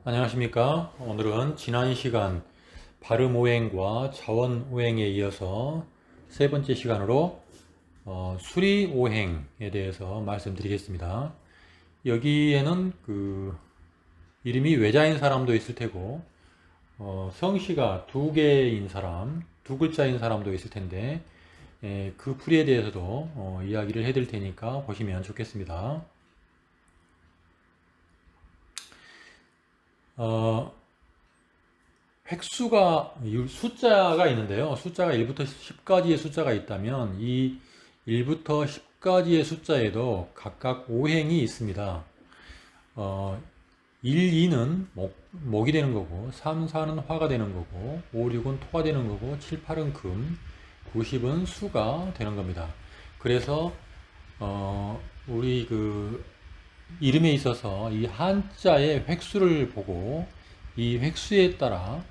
안녕하십니까. 오늘은 지난 시간 발음오행과 자원오행에 이어서 세 번째 시간으로 수리오행에 대해서 말씀드리겠습니다. 여기에는 이름이 외자인 사람도 있을 테고 성씨가 두 개인 사람, 두 글자인 사람도 있을 텐데 그 풀이에 대해서도 이야기를 해드릴 테니까 보시면 좋겠습니다. 어, 획수가 숫자가 있는데요. 숫자가 1부터 10까지의 숫자가 있다면 이 1부터 10까지의 숫자에도 각각 오행이 있습니다. 1, 2는 목이 되는 거고 3, 4는 화가 되는 거고 5, 6은 토가 되는 거고 7, 8은 금, 9, 10은 수가 되는 겁니다. 그래서 우리 이름에 있어서 이 한자의 획수를 보고 이 획수에 따라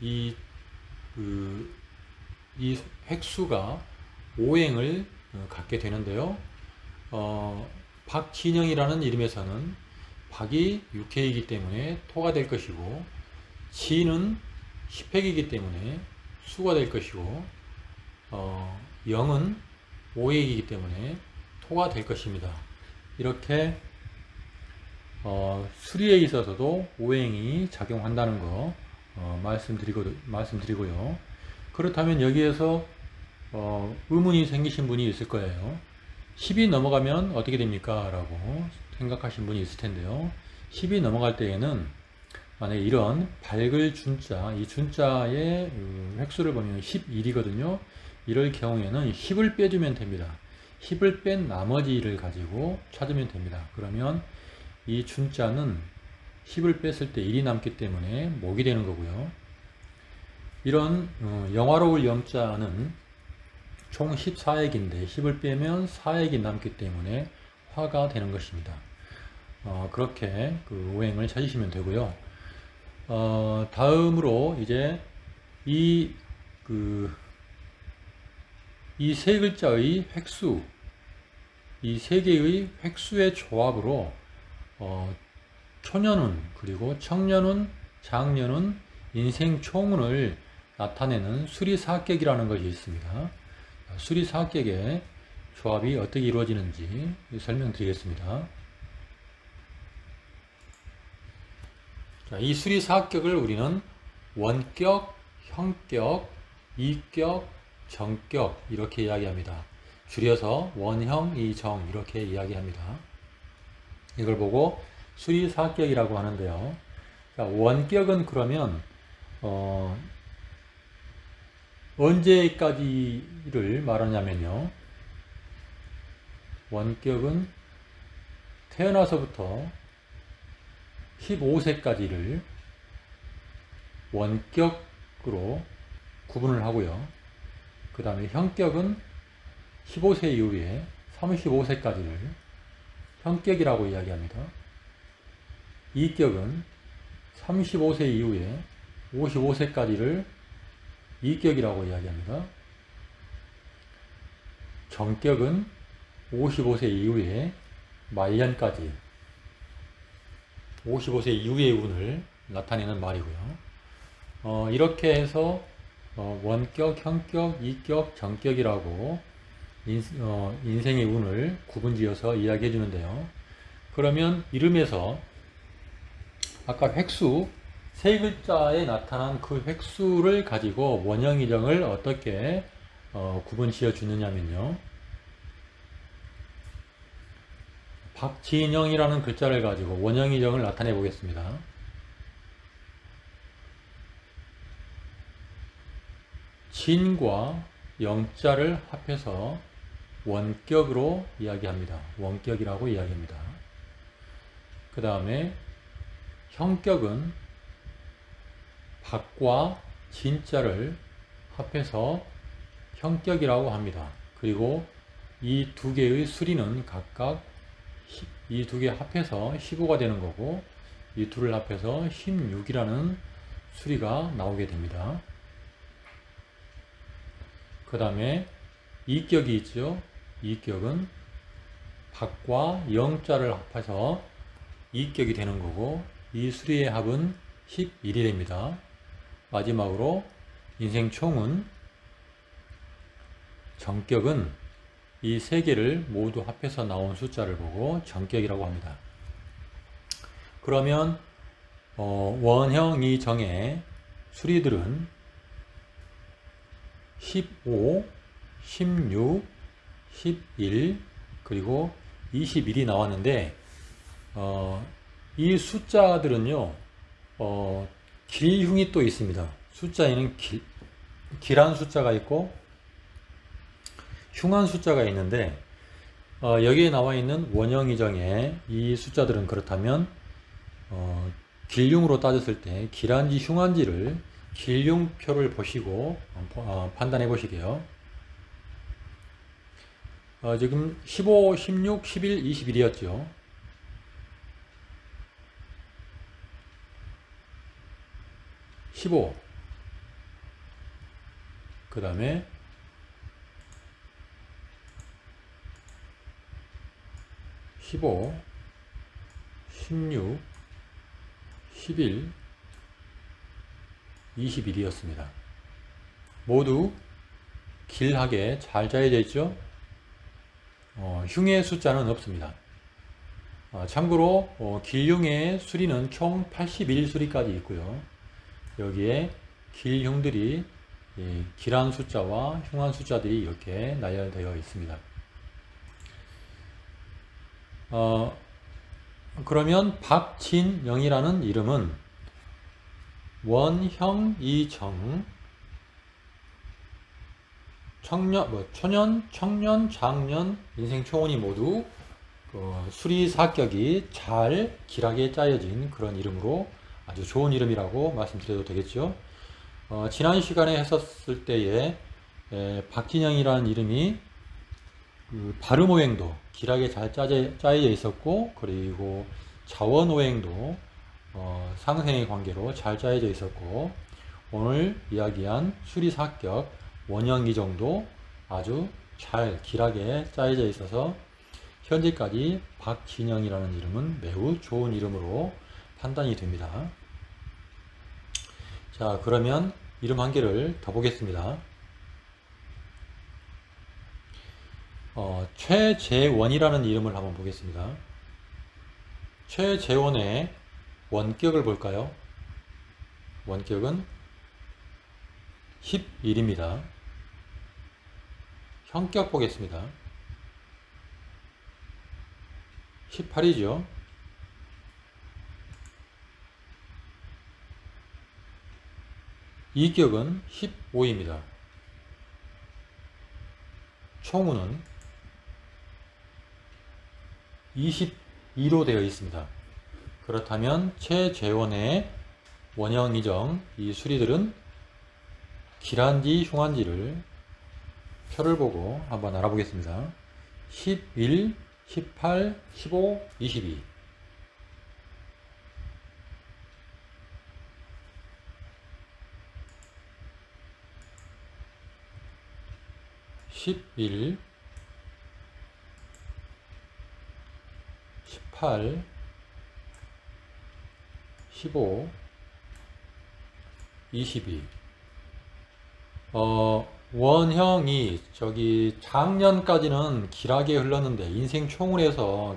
이, 이 획수가 오행을 갖게 되는데요. 박진영이라는 이름에서는 박이 6회이기 때문에 토가 될 것이고 진은 10획이기 때문에 수가 될 것이고 영은 5회이기 때문에 토가 될 것입니다. 이렇게 수리에 있어서도 오행이 작용한다는 거 말씀드리고요. 그렇다면 여기에서 의문이 생기신 분이 있을 거예요. 10이 넘어가면 어떻게 됩니까? 라고 생각하신 분이 있을 텐데요. 10이 넘어갈 때에는 만약에 이런 밝을 준자, 이 준자의 획수를 보면 11이거든요. 이럴 경우에는 10을 빼주면 됩니다. 10을 뺀 나머지를 가지고 찾으면 됩니다. 그러면 이 준자는 10을 뺐을 때 1이 남기 때문에 목이 되는 거고요. 이런 영화로울 영자는 총 14액인데 10을 빼면 4액이 남기 때문에 화가 되는 것입니다. 그렇게 오행을 찾으시면 되고요. 다음으로 이제 이 세 글자의 획수, 이 세 개의 획수의 조합으로 초년운, 그리고 청년운, 장년운, 인생총운을 나타내는 수리사격이라는 것이 있습니다. 수리사격의 조합이 어떻게 이루어지는지 설명드리겠습니다. 이 수리사격을 우리는 원격, 형격, 이격, 정격 이렇게 이야기합니다. 줄여서 원형, 이정 이렇게 이야기합니다. 이걸 보고 수리사격이라고 하는데요. 자, 원격은 그러면 언제까지를 말하냐면요. 원격은 태어나서부터 15세까지를 원격으로 구분을 하고요. 그 다음에 형격은 15세 이후에 35세까지를 형격이라고 이야기합니다. 이격은 35세 이후에 55세까지를 이격이라고 이야기합니다. 정격은 55세 이후에 말년까지 55세 이후의 운을 나타내는 말이고요. 이렇게 해서 원격, 형격, 이격, 정격이라고 인생의 운을 구분지어서 이야기해 주는데요. 그러면 이름에서 아까 획수, 세 글자에 나타난 그 획수를 가지고 원형이정을 어떻게 구분지어 주느냐면요. 박진영이라는 글자를 가지고 원형이정을 나타내 보겠습니다. 진과 영자를 합해서 원격으로 이야기합니다. 원격이라고 이야기합니다. 그 다음에 형격은 박과 진자를 합해서 형격이라고 합니다. 그리고 이 두 개의 수리는 각각 이 두 개 합해서 15가 되는 거고 이 둘을 합해서 16이라는 수리가 나오게 됩니다. 그 다음에 이격이 있죠. 이격은 박과 영자를 합해서 이격이 되는 거고 이 수리의 합은 11이 됩니다. 마지막으로 인생 총은 정격은 이 세 개를 모두 합해서 나온 숫자를 보고 정격이라고 합니다. 그러면 원형 이정의 수리들은 15, 16, 11 그리고 21이 나왔는데 이 숫자들은요 길흉이 또 있습니다. 숫자에는 길한 숫자가 있고 흉한 숫자가 있는데 여기에 나와 있는 원형 이정의 이 숫자들은 그렇다면 길흉으로 따졌을 때 길한지 흉한지를 길흉표를 보시고 판단해 보시게요. 지금 15, 16, 11, 21이었죠. 15, 그 다음에 15, 16, 11, 21이었습니다. 모두 길하게 잘 짜여져 있죠? 흉의 숫자는 없습니다. 참고로 길흉의 수리는 총 81수리까지 있고요. 여기에 길흉들이 길한 숫자와 흉한 숫자들이 이렇게 나열되어 있습니다. 그러면 박진영이라는 이름은 원형 이정 초년, 청년, 장년, 인생 초혼이 모두 수리 사격이 잘 길하게 짜여진 그런 이름으로 아주 좋은 이름이라고 말씀드려도 되겠죠. 지난 시간에 했었을 때에 박진영이라는 이름이 발음오행도 길하게 잘 짜여져 있었고, 그리고 자원오행도 상생의 관계로 잘 짜여져 있었고, 오늘 이야기한 수리사격 원형이정도 아주 잘 길하게 짜여져 있어서 현재까지 박진영이라는 이름은 매우 좋은 이름으로 판단이 됩니다. 자, 그러면 이름 한 개를 더 보겠습니다. 최재원이라는 이름을 한번 보겠습니다. 최재원의 원격을 볼까요? 원격은 11입니다. 형격 보겠습니다. 18이죠. 이격은 15입니다. 총우는 22로 되어 있습니다. 그렇다면 최재원의 원형 이정 이 수리들은 길한지 흉한지를 표를 보고 한번 알아보겠습니다. 11, 18, 15, 22. 11, 18, 15, 22. 원형이 작년까지는 길하게 흘렀는데 인생 총운에서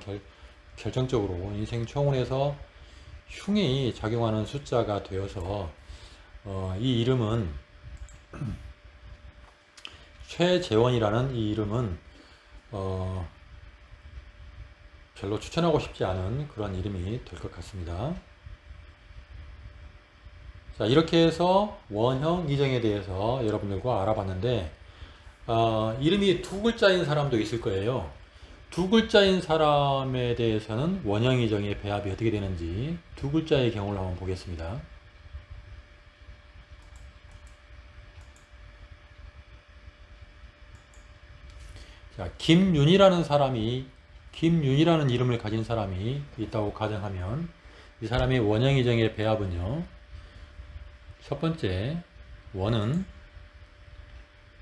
결정적으로 인생 총운에서 흉이 작용하는 숫자가 되어서 이 이름은 최재원이라는 이 이름은 별로 추천하고 싶지 않은 그런 이름이 될 것 같습니다. 자, 이렇게 해서 원형 이정에 대해서 여러분들과 알아봤는데 이름이 두 글자인 사람도 있을 거예요. 두 글자인 사람에 대해서는 원형 이정의 배합이 어떻게 되는지 두 글자의 경우를 한번 보겠습니다. 자, 김윤이라는 이름을 가진 사람이 있다고 가정하면 이 사람의 원형 이정의 배합은요. 첫 번째 원은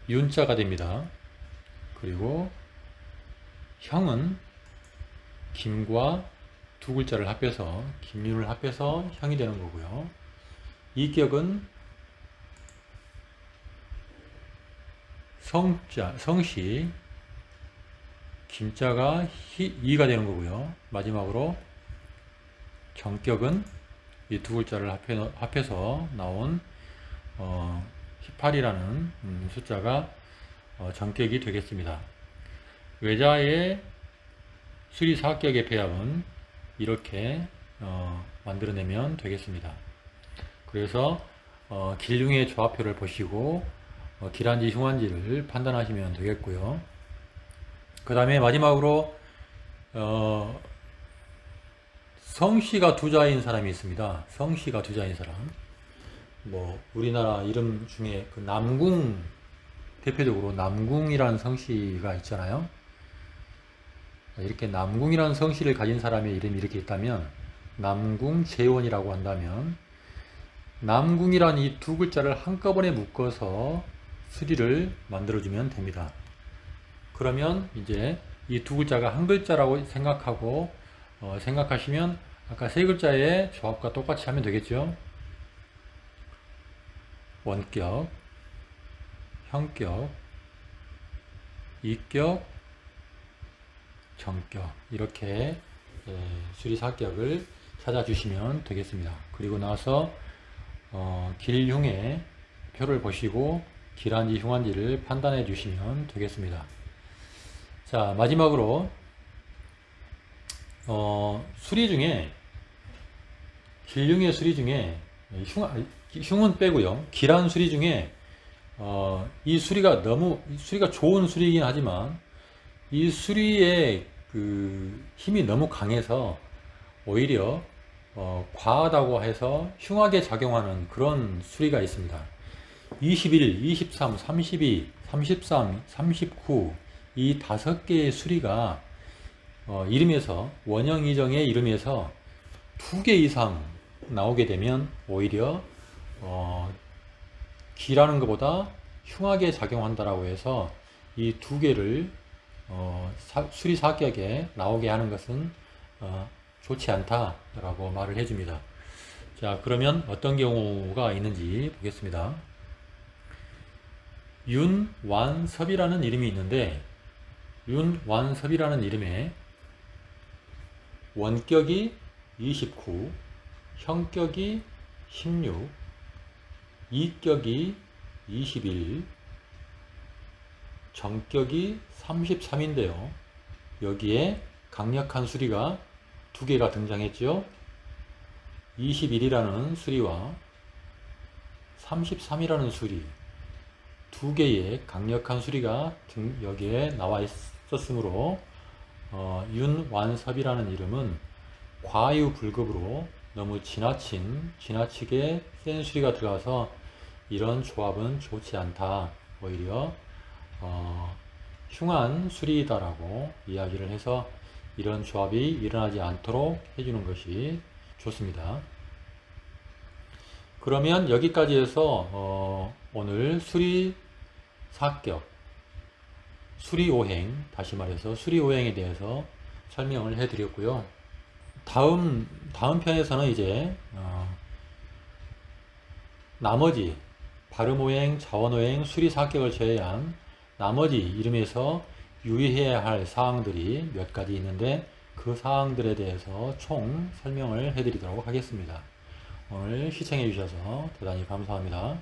윤자가 됩니다. 그리고 형은 김과 두 글자를 합해서 김윤을 합해서 형이 되는 거고요. 이격은 성자, 성씨, 김자가 이가 되는 거고요. 마지막으로 정격은 이 두 글자를 합해서 나온 18이라는 숫자가 정격이 되겠습니다. 외자의 수리사격의 배합은 이렇게 만들어내면 되겠습니다. 그래서 길흉의 조합표를 보시고 기란지, 흉한지를 판단하시면 되겠고요. 그 다음에 마지막으로 성씨가 두 자인 사람이 있습니다. 성씨가 두 자인 사람. 뭐 우리나라 이름 중에 그 남궁, 대표적으로 남궁이라는 성씨가 있잖아요. 이렇게 남궁이라는 성씨를 가진 사람의 이름이 이렇게 있다면, 남궁재원이라고 한다면 남궁이란 이 두 글자를 한꺼번에 묶어서 수리를 만들어주면 됩니다. 그러면 이제 이 두 글자가 한 글자라고 생각하고 생각하시면 아까 세 글자의 조합과 똑같이 하면 되겠죠. 원격, 형격, 이격, 정격, 이렇게 수리사격을 찾아주시면 되겠습니다. 그리고 나서 길흉의 표를 보시고 기란지, 흉한지를 판단해 주시면 되겠습니다. 자, 마지막으로 수리 중에 길흉의 수리 중에 흉은 빼고요. 기란 수리 중에 이 수리가 수리가 좋은 수리이긴 하지만 이 수리의 그 힘이 너무 강해서 오히려 과하다고 해서 흉하게 작용하는 그런 수리가 있습니다. 21, 23, 32, 33, 39 이 5개의 수리가 이름에서 원형 이정의 이름에서 2개 이상 나오게 되면 오히려 기라는 것보다 흉하게 작용한다라고 해서 이 2개를 수리사격에 나오게 하는 것은 좋지 않다라고 말을 해줍니다. 자, 그러면 어떤 경우가 있는지 보겠습니다. 윤완섭이라는 이름이 있는데, 윤완섭이라는 이름에 원격이 29, 형격이 16, 이격이 21, 정격이 33인데요. 여기에 강력한 수리가 2개가 등장했죠. 21이라는 수리와 33이라는 수리, 2개의 강력한 수리가 여기에 나와 있었으므로 윤완섭이라는 이름은 과유불급으로 너무 지나치게 센 수리가 들어가서 이런 조합은 좋지 않다, 오히려 흉한 수리이다라고 이야기를 해서 이런 조합이 일어나지 않도록 해주는 것이 좋습니다. 그러면 여기까지 해서 오늘 수리사격, 수리오행, 다시 말해서 수리오행에 대해서 설명을 해드렸고요. 다음 편에서는 이제 나머지 발음오행, 자원오행, 수리사격을 제외한 나머지 이름에서 유의해야 할 사항들이 몇 가지 있는데 그 사항들에 대해서 총 설명을 해드리도록 하겠습니다. 오늘 시청해 주셔서 대단히 감사합니다.